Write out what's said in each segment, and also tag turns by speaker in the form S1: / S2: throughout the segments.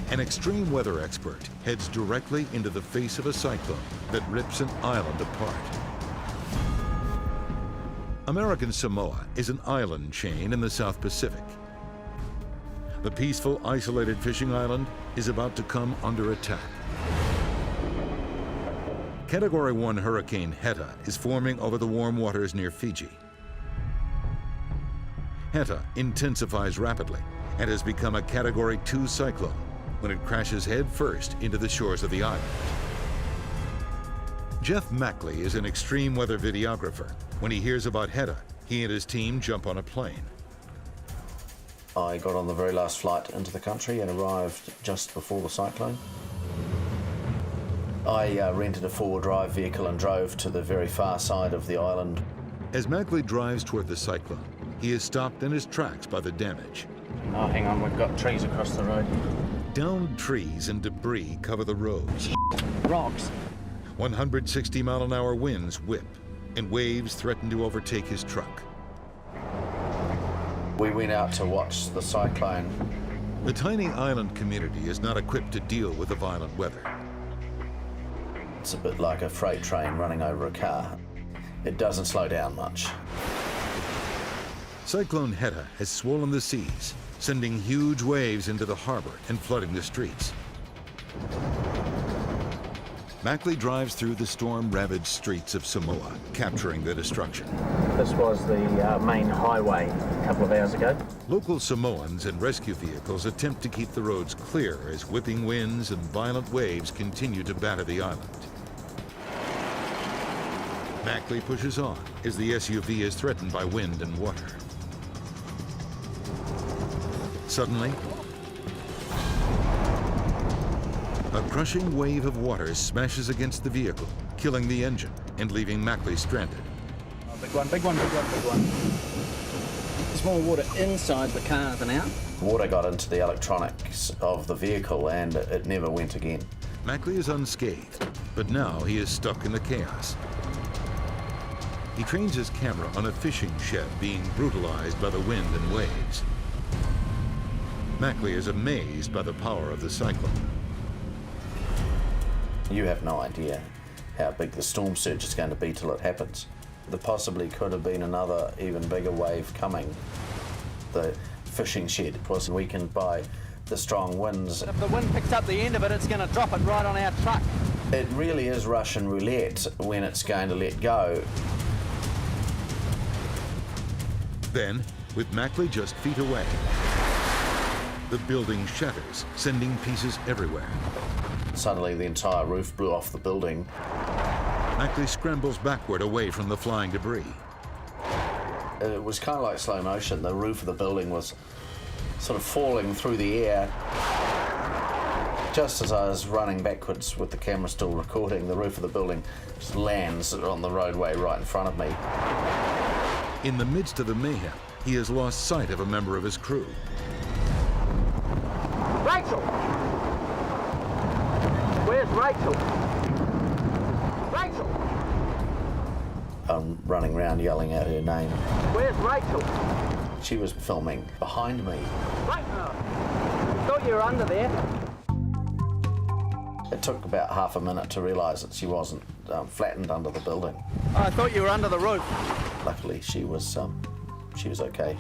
S1: An extreme weather expert heads directly into the face of a cyclone that rips an island apart. American Samoa is an island chain in the South Pacific. The peaceful, isolated fishing island is about to come under attack. Category 1 Hurricane Heta is forming over the warm waters near Fiji. Heta intensifies rapidly and has become a Category 2 cyclone when it crashes head first into the shores of the island. Jeff Mackley is an extreme weather videographer. When he hears about Heta, he and his team jump on a plane.
S2: I got on the very last flight into the country and arrived just before the cyclone. I rented a four-wheel drive vehicle and drove to the very far side of the island.
S1: As Mackley drives toward the cyclone, he is stopped in his tracks by the damage.
S3: Oh, hang on, we've got trees across the road.
S1: Downed trees and debris cover the roads.
S3: Rocks.
S1: 160-mile-an-hour winds whip, and waves threaten to overtake his truck.
S2: We went out to watch the cyclone.
S1: The tiny island community is not equipped to deal with the violent weather.
S2: It's a bit like a freight train running over a car. It doesn't slow down much.
S1: Cyclone Heta has swollen the seas, sending huge waves into the harbor and flooding the streets. Mackley drives through the storm-ravaged streets of Samoa, capturing the destruction.
S3: This was the main highway a couple of hours ago.
S1: Local Samoans and rescue vehicles attempt to keep the roads clear as whipping winds and violent waves continue to batter the island. Mackley pushes on as the SUV is threatened by wind and water. Suddenly, a crushing wave of water smashes against the vehicle, killing the engine and leaving Mackley stranded.
S3: Oh, big one, big one, big one, big one. There's more water inside the car than out.
S2: Water got into the electronics of the vehicle and it never went again.
S1: Mackley is unscathed, but now he is stuck in the chaos. He trains his camera on a fishing shed being brutalized by the wind and waves. Mackley is amazed by the power of the cyclone.
S2: You have no idea how big the storm surge is going to be till it happens. There possibly could have been another even bigger wave coming. The fishing shed was weakened by the strong winds.
S3: If the wind picks up the end of it, it's going to drop it right on our truck.
S2: It really is Russian roulette when it's going to let go.
S1: Then, with Mackley just feet away, the building shatters, sending pieces everywhere.
S2: Suddenly the entire roof blew off the building.
S1: Mackley scrambles backward away from the flying debris.
S2: It was kind of like slow motion. The roof of the building was sort of falling through the air. Just as I was running backwards with the camera still recording, the roof of the building just lands on the roadway right in front of me.
S1: In the midst of the mayhem, he has lost sight of a member of his crew.
S3: Rachel! Where's Rachel? Rachel!
S2: I'm running around yelling out her name.
S3: Where's Rachel?
S2: She was filming behind me.
S3: Right now. Thought you were under there.
S2: It took about half a minute to realise that she wasn't flattened under the building.
S3: I thought you were under the roof.
S2: Luckily, she was okay.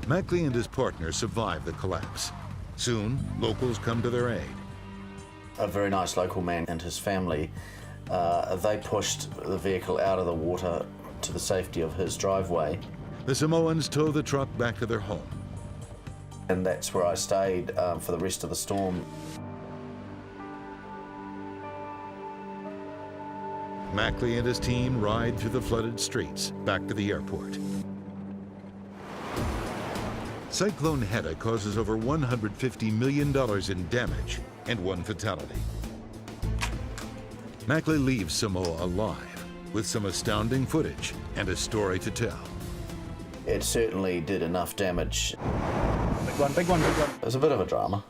S1: Mackley and his partner survive the collapse. Soon, locals come to their aid.
S2: A very nice local man and his family, they pushed the vehicle out of the water to the safety of his driveway.
S1: The Samoans tow the truck back to their home.
S2: And that's where I stayed for the rest of the storm.
S1: Mackley and his team ride through the flooded streets back to the airport. Cyclone Heta causes over $150 million in damage and one fatality. Mackley leaves Samoa alive with some astounding footage and a story to tell.
S2: It certainly did enough damage.
S3: Big one, big one, big one.
S2: It was a bit of a drama.